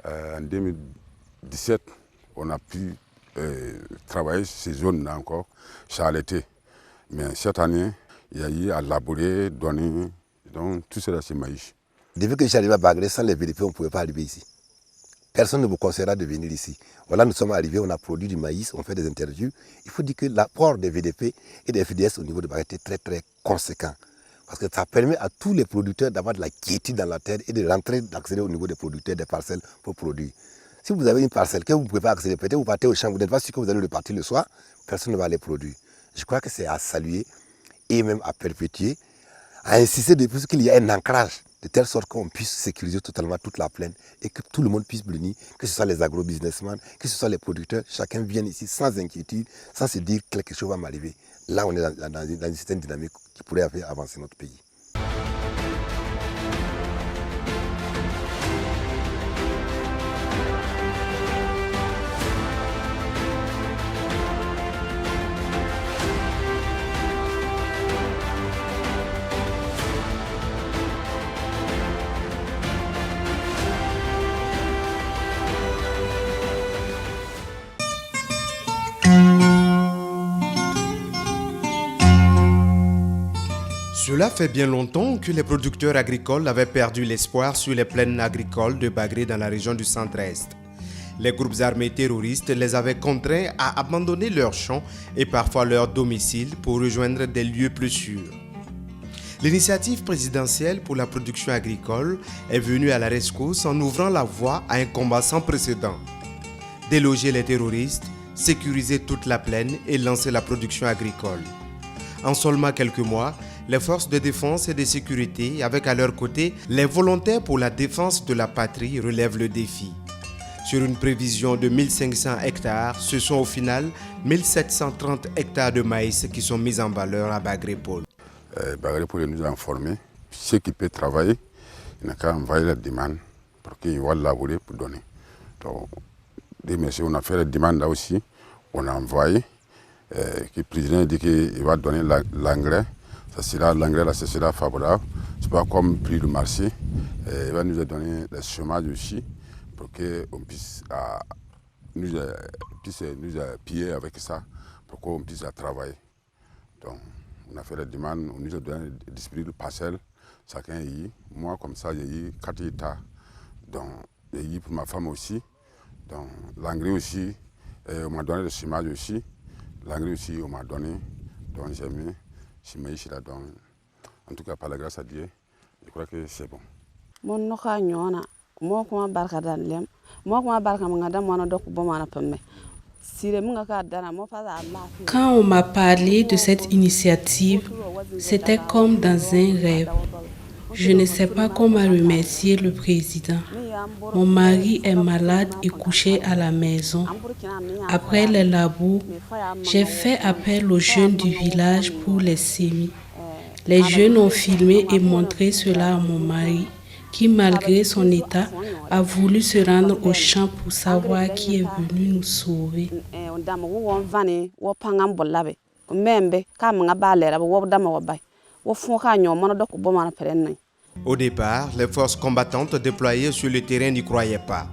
En 2017, on a pu travailler ces zones-là encore, ça a l'été. Mais cette année, il y a eu à labourer, donner, donc tout cela c'est maïs. Depuis que je suis arrivé à Bagré, sans les VDP, on ne pouvait pas arriver ici. Personne ne vous conseillera de venir ici. Voilà, nous sommes arrivés, on a produit du maïs, on fait des interviews. Il faut dire que l'apport des VDP et des FDS au niveau de Bagré était très très conséquent. Parce que ça permet à tous les producteurs d'avoir de la quiétude dans la terre et de rentrer, d'accéder au niveau des producteurs des parcelles pour produire. Si vous avez une parcelle que vous ne pouvez pas accéder, peut-être vous partez au champ, vous n'êtes pas sûr que vous allez repartir le soir, personne ne va aller produire. Je crois que c'est à saluer et même à perpétuer, à insister depuis qu'il y a un ancrage, de telle sorte qu'on puisse sécuriser totalement toute la plaine et que tout le monde puisse venir, que ce soit les agro-businessmen, que ce soit les producteurs, chacun vienne ici sans inquiétude, sans se dire que quelque chose va m'arriver. Là, on est dans une certaine dynamique qui pourrait faire avancer notre pays. Cela fait bien longtemps que les producteurs agricoles avaient perdu l'espoir sur les plaines agricoles de Bagré dans la région du centre-est. Les groupes armés terroristes les avaient contraints à abandonner leurs champs et parfois leur domicile pour rejoindre des lieux plus sûrs. L'initiative présidentielle pour la production agricole est venue à la rescousse en ouvrant la voie à un combat sans précédent. Déloger les terroristes, sécuriser toute la plaine et lancer la production agricole. En seulement quelques mois, les forces de défense et de sécurité, avec à leur côté les volontaires pour la défense de la patrie, relèvent le défi. Sur une prévision de 1500 hectares, ce sont au final 1730 hectares de maïs qui sont mis en valeur à Bagré Pôle. Bagré Pôle nous a informés, ceux qui peuvent travailler, il n'a qu'à envoyer la demande pour qu'ils vont labourer pour donner. Donc, dès que on a fait la demande là aussi, on a envoyé, le président dit qu'il va donner l'engrais. L'engrais là, ce sera favorable. Ce n'est pas comme prix du marché. Il va nous donner le chômage aussi pour qu'on puisse nous piller avec ça, pour qu'on puisse travailler. Donc, on a fait la demande, on nous a donné disponible parcelle. Chacun a eu. Moi, comme ça, j'ai eu 4 hectares. Donc, j'ai eu pour ma femme aussi. Donc, l'engrais aussi, on m'a donné le chômage aussi. L'engrais aussi, on m'a donné. Donc, j'ai mis. En tout cas, par la grâce à Dieu, je crois que c'est bon. Quand on m'a parlé de cette initiative, c'était comme dans un rêve. Je ne sais pas comment remercier le président. Mon mari est malade et couché à la maison. Après les labours, j'ai fait appel aux jeunes du village pour les semis. Les jeunes ont filmé et montré cela à mon mari, qui malgré son état, a voulu se rendre au champ pour savoir qui est venu nous sauver. Au départ, les forces combattantes déployées sur le terrain n'y croyaient pas.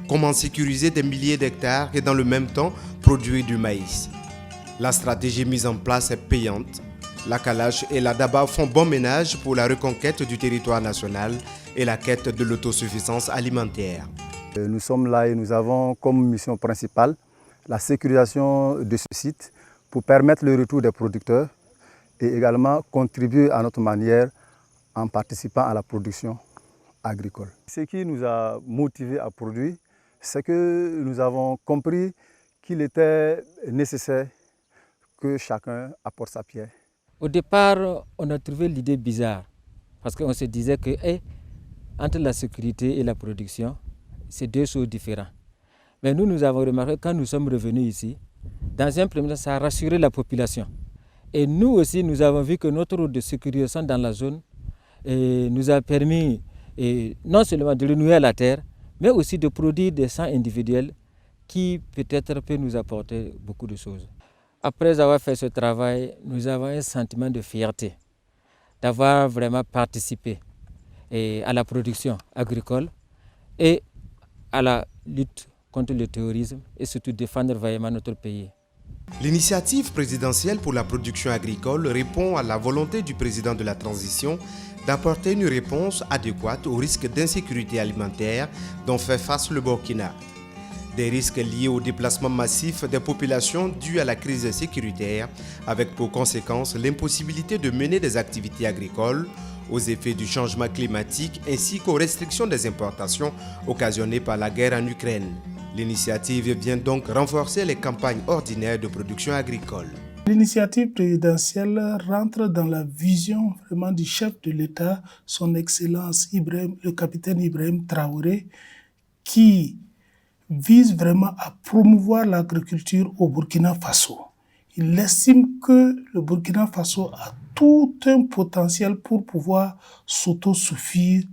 Comment sécuriser des milliers d'hectares et dans le même temps produire du maïs? La stratégie mise en place est payante. La Kalash et la Daba font bon ménage pour la reconquête du territoire national et la quête de l'autosuffisance alimentaire. Nous sommes là et nous avons comme mission principale la sécurisation de ce site pour permettre le retour des producteurs et également contribuer à notre manière en participant à la production agricole. Ce qui nous a motivés à produire, c'est que nous avons compris qu'il était nécessaire que chacun apporte sa pierre. Au départ, on a trouvé l'idée bizarre parce qu'on se disait que entre la sécurité et la production, c'est deux choses différentes. Mais nous avons remarqué quand nous sommes revenus ici, dans un premier temps, ça a rassuré la population. Et nous aussi, nous avons vu que notre rôle de sécurisation dans la zone nous a permis non seulement de renouer la terre, mais aussi de produire des champs individuels qui peut-être peuvent nous apporter beaucoup de choses. Après avoir fait ce travail, nous avons un sentiment de fierté d'avoir vraiment participé à la production agricole et à la lutte contre le terrorisme et surtout défendre vaillamment notre pays. L'initiative présidentielle pour la production agricole répond à la volonté du président de la transition d'apporter une réponse adéquate aux risques d'insécurité alimentaire dont fait face le Burkina. Des risques liés au déplacement massif des populations dû à la crise sécuritaire, avec pour conséquence l'impossibilité de mener des activités agricoles, aux effets du changement climatique ainsi qu'aux restrictions des importations occasionnées par la guerre en Ukraine. L'initiative vient donc renforcer les campagnes ordinaires de production agricole. L'initiative présidentielle rentre dans la vision vraiment du chef de l'État, son Excellence le capitaine Ibrahim Traoré, qui vise vraiment à promouvoir l'agriculture au Burkina Faso. Il estime que le Burkina Faso a tout un potentiel pour pouvoir s'autosuffire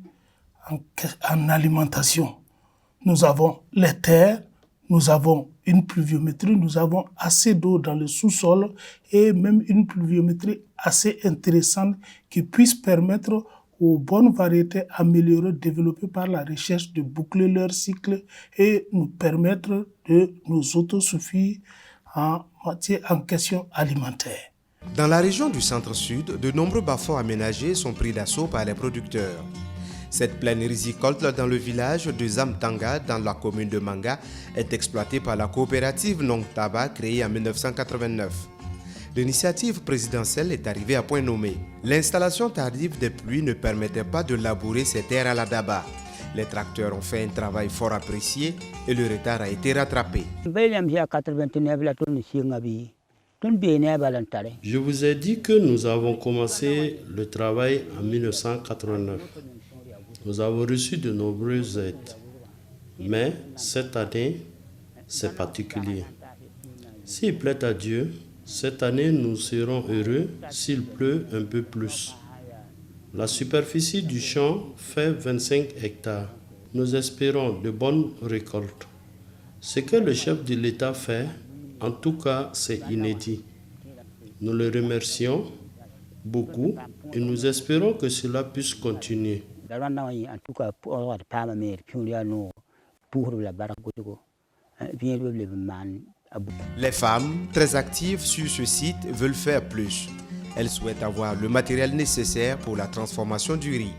en alimentation. Nous avons les terres, nous avons une pluviométrie, nous avons assez d'eau dans le sous-sol et même une pluviométrie assez intéressante qui puisse permettre aux bonnes variétés améliorées développées par la recherche de boucler leur cycle et nous permettre de nous autosuffire en question alimentaire. Dans la région du centre-sud, de nombreux bas-fonds aménagés sont pris d'assaut par les producteurs. Cette plaine risicole dans le village de Zamtanga, dans la commune de Manga, est exploitée par la coopérative Nong Taba créée en 1989. L'initiative présidentielle est arrivée à point nommé. L'installation tardive des pluies ne permettait pas de labourer ces terres à la daba. Les tracteurs ont fait un travail fort apprécié et le retard a été rattrapé. Je vous ai dit que nous avons commencé le travail en 1989. Nous avons reçu de nombreuses aides. Mais cette année, c'est particulier. S'il plaît à Dieu, cette année, nous serons heureux s'il pleut un peu plus. La superficie du champ fait 25 hectares. Nous espérons de bonnes récoltes. Ce que le chef de l'État fait, en tout cas, c'est inédit. Nous le remercions beaucoup et nous espérons que cela puisse continuer. Les femmes, très actives sur ce site, veulent faire plus. Elles souhaitent avoir le matériel nécessaire pour la transformation du riz.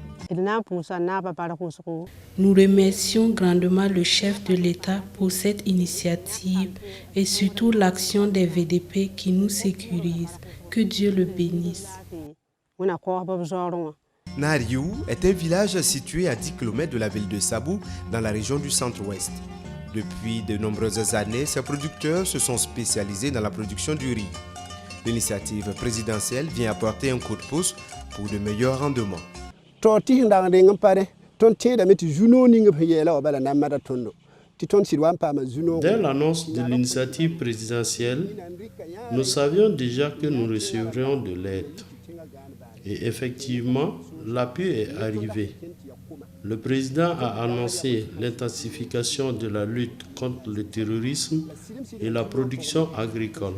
Nous remercions grandement le chef de l'État pour cette initiative et surtout l'action des VDP qui nous sécurise. Que Dieu le bénisse. Nariou est un village situé à 10 km de la ville de Sabou, dans la région du centre-ouest. Depuis de nombreuses années, ces producteurs se sont spécialisés dans la production du riz. L'initiative présidentielle vient apporter un coup de pouce pour de meilleurs rendements. Dès l'annonce de l'initiative présidentielle, nous savions déjà que nous recevrions de l'aide. Et effectivement, l'appui est arrivé. Le président a annoncé l'intensification de la lutte contre le terrorisme et la production agricole.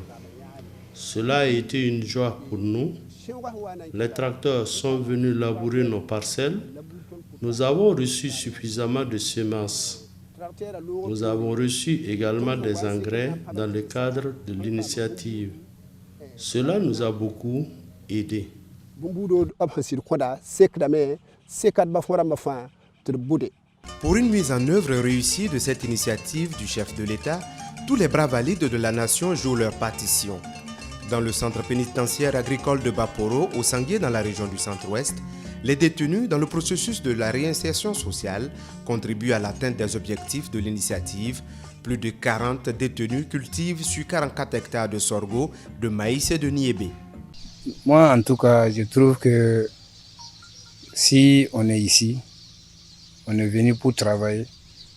Cela a été une joie pour nous. Les tracteurs sont venus labourer nos parcelles. Nous avons reçu suffisamment de semences. Nous avons reçu également des engrais dans le cadre de l'initiative. Cela nous a beaucoup aidés. Pour une mise en œuvre réussie de cette initiative du chef de l'État, tous les bras valides de la nation jouent leur partition. Dans le centre pénitentiaire agricole de Baporo, au Sanguier dans la région du centre-ouest, les détenus dans le processus de la réinsertion sociale contribuent à l'atteinte des objectifs de l'initiative. Plus de 40 détenus cultivent sur 44 hectares de sorgho, de maïs et de niébé. Moi, en tout cas, je trouve que si on est ici, on est venu pour travailler,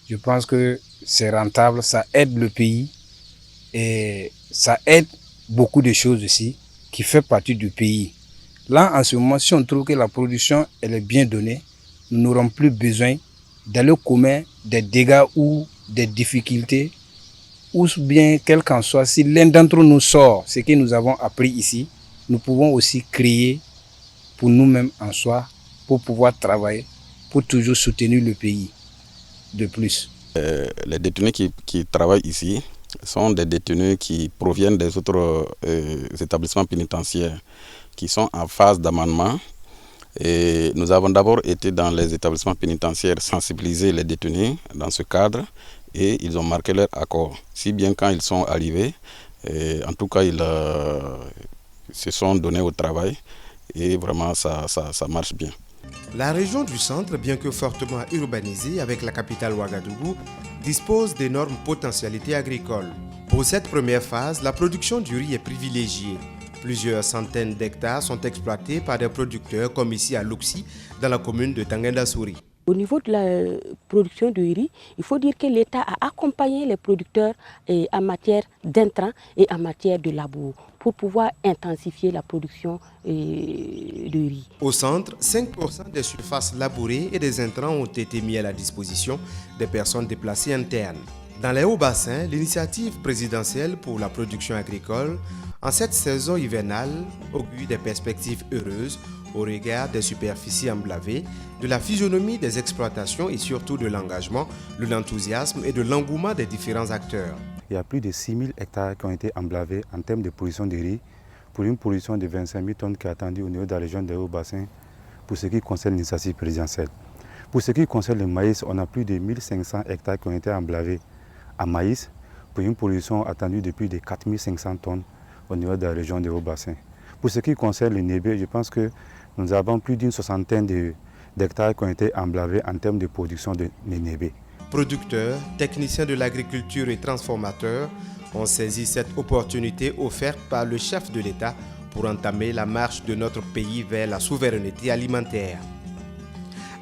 je pense que c'est rentable, ça aide le pays et ça aide beaucoup de choses aussi qui fait partie du pays. Là, en ce moment, si on trouve que la production elle est bien donnée, nous n'aurons plus besoin d'aller commettre des dégâts ou des difficultés, ou bien quel qu'en soit, si l'un d'entre nous sort ce que nous avons appris ici, nous pouvons aussi créer pour nous-mêmes en soi, pour pouvoir travailler, pour toujours soutenir le pays de plus. Les détenus qui travaillent ici sont des détenus qui proviennent des autres établissements pénitentiaires qui sont en phase d'amendement. Et nous avons d'abord été dans les établissements pénitentiaires sensibiliser les détenus dans ce cadre et ils ont marqué leur accord. Si bien quand ils sont arrivés, en tout cas ils se sont donnés au travail et vraiment ça marche bien. La région du centre, bien que fortement urbanisée avec la capitale Ouagadougou, dispose d'énormes potentialités agricoles. Pour cette première phase, la production du riz est privilégiée. Plusieurs centaines d'hectares sont exploités par des producteurs comme ici à Luxi, dans la commune de Tangendasouri. Au niveau de la production de riz, il faut dire que l'État a accompagné les producteurs en matière d'intrants et en matière de labour pour pouvoir intensifier la production de riz. Au centre, 5% des surfaces labourées et des intrants ont été mis à la disposition des personnes déplacées internes. Dans les hauts bassins, l'initiative présidentielle pour la production agricole en cette saison hivernale augure des perspectives heureuses au regard des superficies emblavées, de la physionomie des exploitations et surtout de l'engagement, de l'enthousiasme et de l'engouement des différents acteurs. Il y a plus de 6 000 hectares qui ont été emblavés en termes de production de riz pour une production de 25 000 tonnes qui est attendue au niveau de la région des Hauts-Bassins pour ce qui concerne l'initiative présidentielle. Pour ce qui concerne le maïs, on a plus de 1500 hectares qui ont été emblavés en maïs pour une production attendue de plus de 4500 tonnes au niveau de la région des Hauts-Bassins. Pour ce qui concerne le nébé, je pense que nous avons plus d'une soixantaine d'hectares qui ont été emblavés en termes de production de nébé. Producteurs, techniciens de l'agriculture et transformateurs ont saisi cette opportunité offerte par le chef de l'État pour entamer la marche de notre pays vers la souveraineté alimentaire.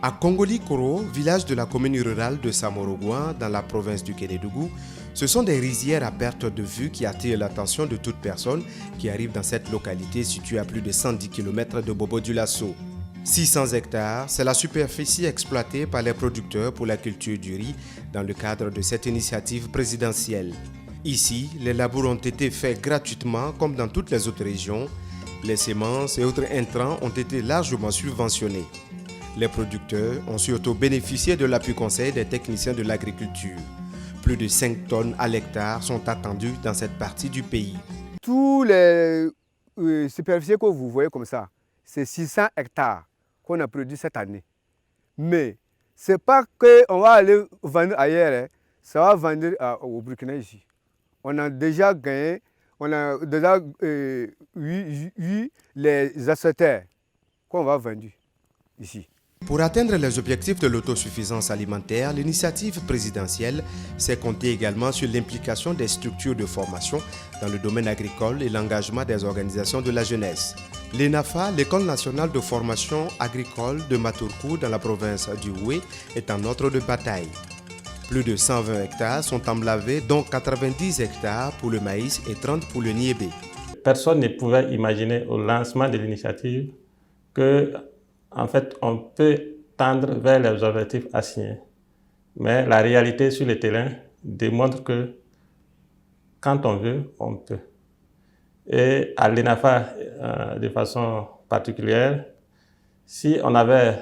À Kongoli-Koro, village de la commune rurale de Samorogouan, dans la province du Kédougou, ce sont des rizières à perte de vue qui attirent l'attention de toute personne qui arrive dans cette localité située à plus de 110 km de Bobo-Dioulasso. 600 hectares, c'est la superficie exploitée par les producteurs pour la culture du riz dans le cadre de cette initiative présidentielle. Ici, les labours ont été faits gratuitement comme dans toutes les autres régions. Les semences et autres intrants ont été largement subventionnés. Les producteurs ont surtout bénéficié de l'appui conseil des techniciens de l'agriculture. Plus de 5 tonnes à l'hectare sont attendues dans cette partie du pays. Tous les superficies que vous voyez comme ça, c'est 600 hectares qu'on a produit cette année. Mais ce n'est pas qu'on va aller vendre ailleurs, ça va vendre au Burkina ici. On a déjà gagné, on a déjà eu les acheteurs qu'on va vendre ici. Pour atteindre les objectifs de l'autosuffisance alimentaire, l'initiative présidentielle s'est comptée également sur l'implication des structures de formation dans le domaine agricole et l'engagement des organisations de la jeunesse. L'ENAFA, l'École nationale de formation agricole de Maturkou dans la province du Houé, est un ordre de bataille. Plus de 120 hectares sont emblavés, dont 90 hectares pour le maïs et 30 pour le niébé. Personne ne pouvait imaginer au lancement de l'initiative que en fait, on peut tendre vers les objectifs assignés. Mais la réalité sur le terrain démontre que quand on veut, on peut. Et à l'ENAFA, de façon particulière, si on avait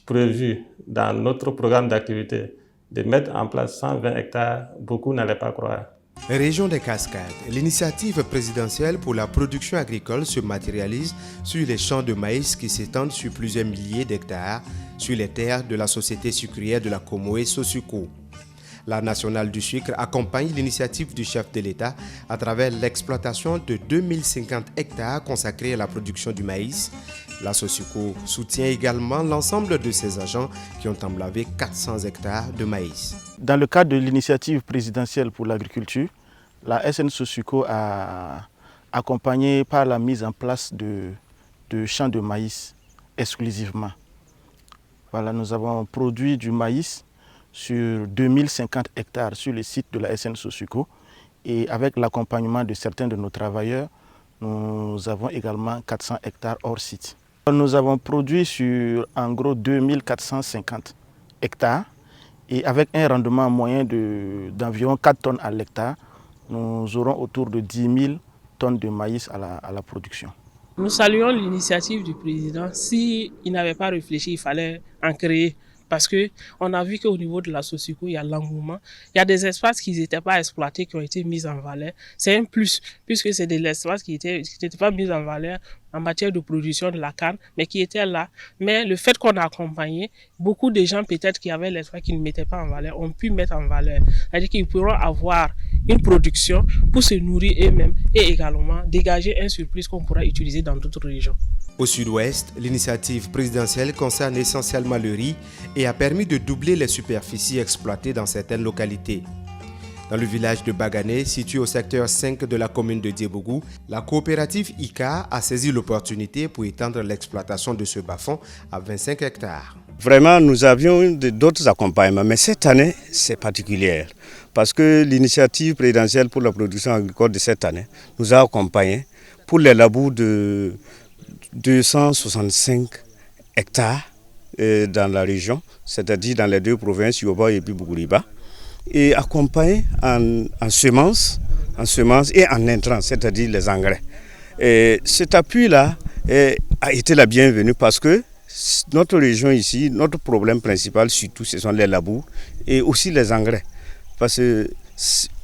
prévu dans notre programme d'activité de mettre en place 120 hectares, beaucoup n'allaient pas croire. Région des Cascades, l'initiative présidentielle pour la production agricole se matérialise sur les champs de maïs qui s'étendent sur plusieurs milliers d'hectares sur les terres de la société sucrière de la Comoé Sosuco. La nationale du sucre accompagne l'initiative du chef de l'État à travers l'exploitation de 2050 hectares consacrés à la production du maïs. La Sosuco soutient également l'ensemble de ses agents qui ont emblavé 400 hectares de maïs. Dans le cadre de l'initiative présidentielle pour l'agriculture, la SN Sosuco a accompagné par la mise en place de champs de maïs exclusivement. Voilà, nous avons produit du maïs sur 2050 hectares sur le site de la SN Sosuco et avec l'accompagnement de certains de nos travailleurs, nous avons également 400 hectares hors site. Nous avons produit sur en gros 2450 hectares et avec un rendement moyen d'environ 4 tonnes à l'hectare, nous aurons autour de 10 000 tonnes de maïs à la production. Nous saluons l'initiative du président. S'il n'avait pas réfléchi, il fallait en créer. Parce qu'on a vu qu'au niveau de la Sosuco, il y a l'engouement. Il y a des espaces qui n'étaient pas exploités, qui ont été mis en valeur. C'est un plus, puisque c'est des espaces qui n'étaient pas mis en valeur en matière de production de la canne, mais qui étaient là. Mais le fait qu'on a accompagné, beaucoup de gens peut-être qui avaient l'espace qui ne mettaient pas en valeur, ont pu mettre en valeur. C'est-à-dire qu'ils pourront avoir une production pour se nourrir eux-mêmes et également dégager un surplus qu'on pourra utiliser dans d'autres régions. Au sud-ouest, l'initiative présidentielle concerne essentiellement le riz et a permis de doubler les superficies exploitées dans certaines localités. Dans le village de Bagané, situé au secteur 5 de la commune de Diebougou, la coopérative ICA a saisi l'opportunité pour étendre l'exploitation de ce bas-fond à 25 hectares. Vraiment, nous avions d'autres accompagnements, mais cette année, c'est particulier parce que l'initiative présidentielle pour la production agricole de cette année nous a accompagnés pour les labours de 265 hectares dans la région, c'est-à-dire dans les deux provinces, Yoba et Bougouriba, et accompagné en semences et en intrants, c'est-à-dire les engrais. Et cet appui-là a été la bienvenue parce que notre région ici, notre problème principal surtout, ce sont les labours et aussi les engrais. Parce que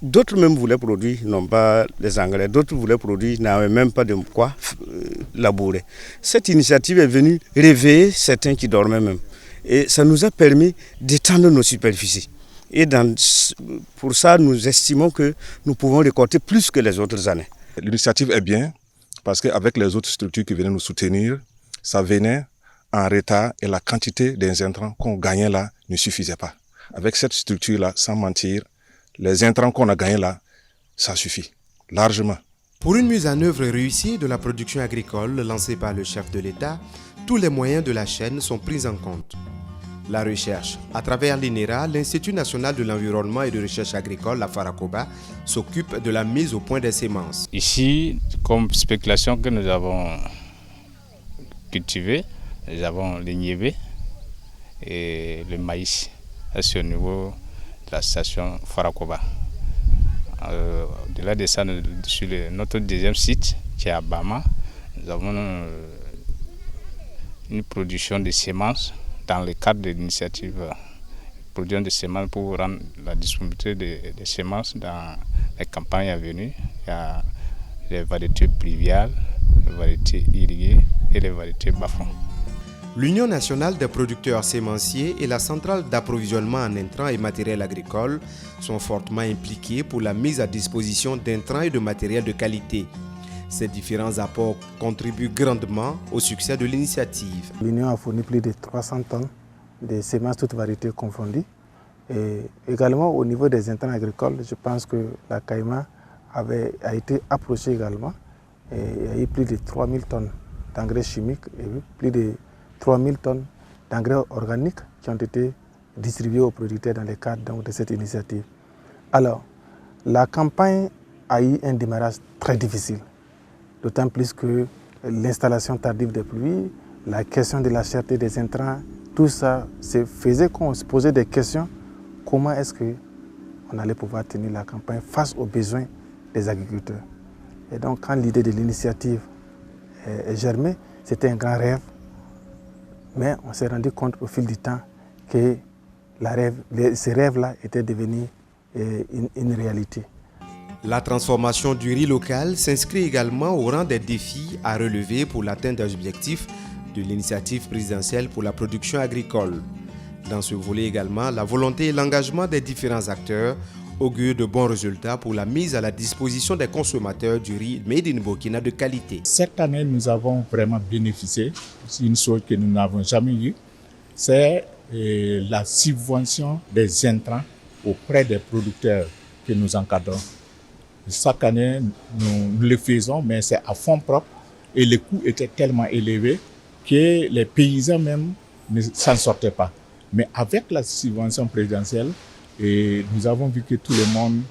d'autres même voulaient produire, non pas les engrais, d'autres voulaient produire, n'avaient même pas de quoi labourer. Cette initiative est venue réveiller certains qui dormaient même. Et ça nous a permis d'étendre nos superficies. Et pour ça, nous estimons que nous pouvons récolter plus que les autres années. L'initiative est bien parce qu'avec les autres structures qui venaient nous soutenir, ça venait en retard et la quantité des intrants qu'on gagnait là ne suffisait pas. Avec cette structure-là, sans mentir, les intrants qu'on a gagnés là, ça suffit, largement. Pour une mise en œuvre réussie de la production agricole lancée par le chef de l'État, tous les moyens de la chaîne sont pris en compte. La recherche, à travers l'INERA, l'Institut national de l'environnement et de recherche agricole, la Farakoba, s'occupe de la mise au point des semences. Ici, comme spéculation que nous avons cultivée, nous avons le niébé et le maïs. C'est au niveau de la station Farakoba. Au-delà de ça, sur notre deuxième site, qui est à Bama, nous avons une production de semences dans le cadre de l'initiative production de semences pour rendre la disponibilité des semences dans les campagnes à venir. Il y a les variétés pluviales, les variétés irriguées et les variétés bas-fonds. L'Union nationale des producteurs sémenciers et la centrale d'approvisionnement en intrants et matériel agricole sont fortement impliqués pour la mise à disposition d'intrants et de matériel de qualité. Ces différents apports contribuent grandement au succès de l'initiative. L'Union a fourni plus de 300 tonnes de semences toutes variétés confondues. Et également au niveau des intrants agricoles, je pense que la CAIMA a été approchée également. Et il y a eu plus de 3000 tonnes d'engrais chimiques et plus de 3000 tonnes d'engrais organiques qui ont été distribués aux producteurs dans le cadre de cette initiative. Alors, la campagne a eu un démarrage très difficile, d'autant plus que l'installation tardive des pluies, la question de la cherté des intrants, tout ça faisait qu'on se posait des questions. Comment est-ce qu'on allait pouvoir tenir la campagne face aux besoins des agriculteurs? Et donc, quand l'idée de l'initiative est germée, c'était un grand rêve. Mais on s'est rendu compte au fil du temps que ces rêves-là étaient devenus une réalité. La transformation du riz local s'inscrit également au rang des défis à relever pour l'atteinte des objectifs de l'initiative présidentielle pour la production agricole. Dans ce volet également, la volonté et l'engagement des différents acteurs augurent de bons résultats pour la mise à la disposition des consommateurs du riz made in Burkina de qualité. Cette année, nous avons vraiment bénéficié. C'est une chose que nous n'avons jamais eue. C'est la subvention des intrants auprès des producteurs que nous encadrons. Chaque année, nous le faisons, mais c'est à fonds propres. Et les coûts étaient tellement élevés que les paysans même ne s'en sortaient pas. Mais avec la subvention présidentielle, et nous avons vu que tout le monde,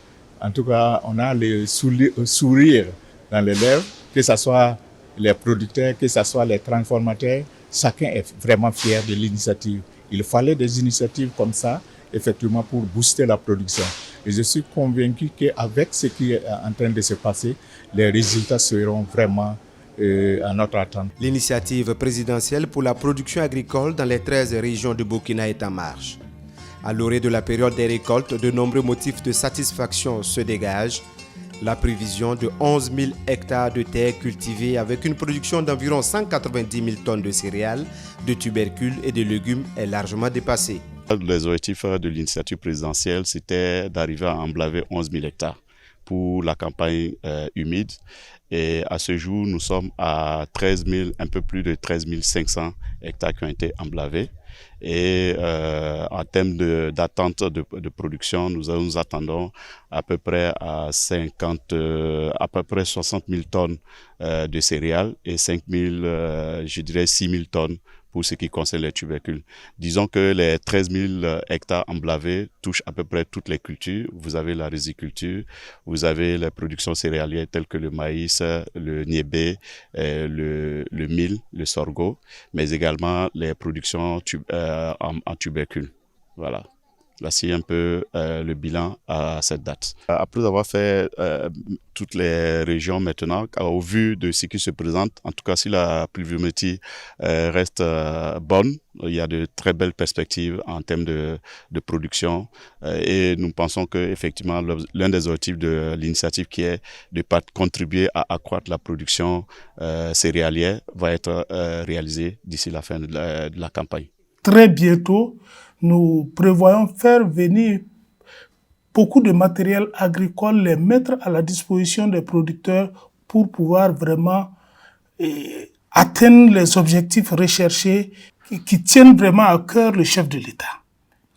en tout cas, on a le sourire dans les lèvres, que ce soit les producteurs, que ce soit les transformateurs, chacun est vraiment fier de l'initiative. Il fallait des initiatives comme ça, effectivement, pour booster la production. Et je suis convaincu qu'avec ce qui est en train de se passer, les résultats seront vraiment à notre attente. L'initiative présidentielle pour la production agricole dans les 13 régions de Burkina est en marche. À l'orée de la période des récoltes, de nombreux motifs de satisfaction se dégagent. La prévision de 11 000 hectares de terres cultivées avec une production d'environ 190 000 tonnes de céréales, de tubercules et de légumes est largement dépassée. Les objectifs de l'initiative présidentielle, c'était d'arriver à emblaver 11 000 hectares pour la campagne humide. Et à ce jour, nous sommes à 13 000, un peu plus de 13 500 hectares qui ont été emblavés. Et en termes d'attente de production, nous attendons à peu près à peu près 60 000 tonnes de céréales et 6 000 tonnes pour ce qui concerne les tubercules. Disons que les 13 000 hectares emblavés touchent à peu près toutes les cultures. Vous avez la riziculture, vous avez les productions céréalières telles que le maïs, le niébé, le mil, le sorgho, mais également les productions en tubercules. Voilà. Voici un peu le bilan à cette date. Après avoir fait toutes les régions maintenant, au vu de ce qui se présente, en tout cas si la pluviométrie reste bonne, il y a de très belles perspectives en termes de production et nous pensons qu'effectivement l'un des objectifs de l'initiative qui est de contribuer à accroître la production céréalière va être réalisé d'ici la fin de la campagne. Très bientôt, nous prévoyons faire venir beaucoup de matériel agricole, les mettre à la disposition des producteurs pour pouvoir vraiment atteindre les objectifs recherchés qui tiennent vraiment à cœur le chef de l'État.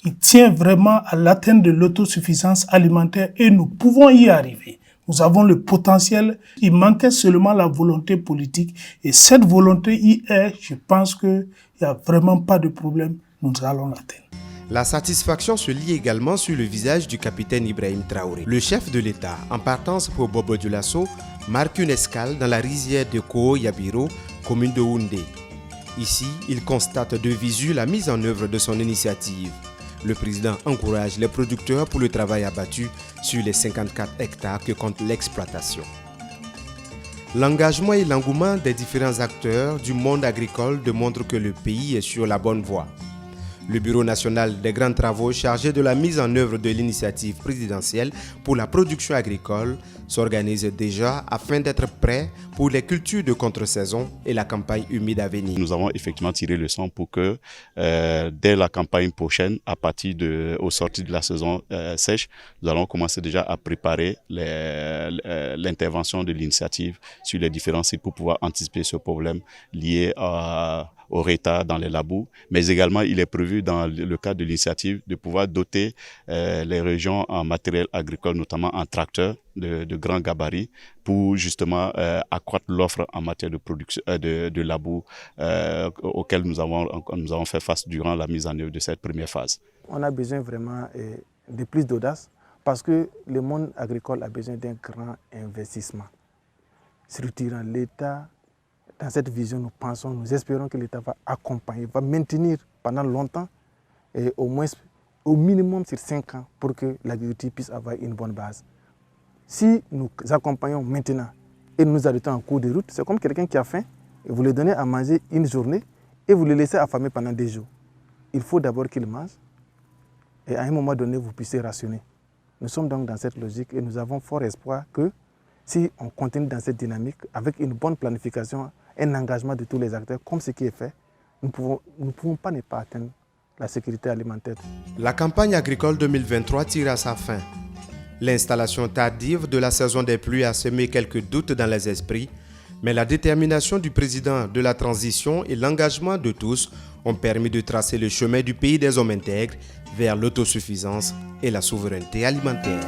Il tient vraiment à l'atteinte de l'autosuffisance alimentaire et nous pouvons y arriver. Nous avons le potentiel, il manquait seulement la volonté politique et cette volonté y est, je pense qu'il n'y a vraiment pas de problème, nous allons l'atteindre. La satisfaction se lit également sur le visage du capitaine Ibrahim Traoré. Le chef de l'État, en partance pour Bobo Dioulasso, marque une escale dans la rizière de Koo-Yabiro, commune de Houndé. Ici, il constate de visu la mise en œuvre de son initiative. Le président encourage les producteurs pour le travail abattu sur les 54 hectares que compte l'exploitation. L'engagement et l'engouement des différents acteurs du monde agricole démontrent que le pays est sur la bonne voie. Le Bureau national des grands travaux chargé de la mise en œuvre de l'initiative présidentielle pour la production agricole s'organise déjà afin d'être prêt pour les cultures de contre-saison et la campagne humide à venir. Nous avons effectivement tiré le son pour que dès la campagne prochaine, au sorti de la saison sèche, nous allons commencer déjà à préparer l'intervention de l'initiative sur les différents sites pour pouvoir anticiper ce problème lié au retard dans les labours, mais également il est prévu dans le cadre de l'initiative de pouvoir doter les régions en matériel agricole, notamment en tracteurs de grands gabarits, pour justement accroître l'offre en matière de production de labour auquel nous avons fait face durant la mise en œuvre de cette première phase. On a besoin vraiment de plus d'audace parce que le monde agricole a besoin d'un grand investissement structurant. L'État, dans cette vision, nous pensons, nous espérons que l'État va accompagner, va maintenir pendant longtemps, et au minimum sur 5 ans, pour que l'agriculture puisse avoir une bonne base. Si nous accompagnons maintenant et nous arrêtons en cours de route, c'est comme quelqu'un qui a faim, et vous lui donnez à manger une journée et vous le laissez affamer pendant des jours. Il faut d'abord qu'il mange et à un moment donné, vous puissiez rationner. Nous sommes donc dans cette logique et nous avons fort espoir que si on continue dans cette dynamique, avec une bonne planification, un engagement de tous les acteurs, comme ce qui est fait, nous ne pouvons pas ne pas atteindre la sécurité alimentaire. La campagne agricole 2023 tire à sa fin. L'installation tardive de la saison des pluies a semé quelques doutes dans les esprits, mais la détermination du président de la transition et l'engagement de tous ont permis de tracer le chemin du pays des hommes intègres vers l'autosuffisance et la souveraineté alimentaire.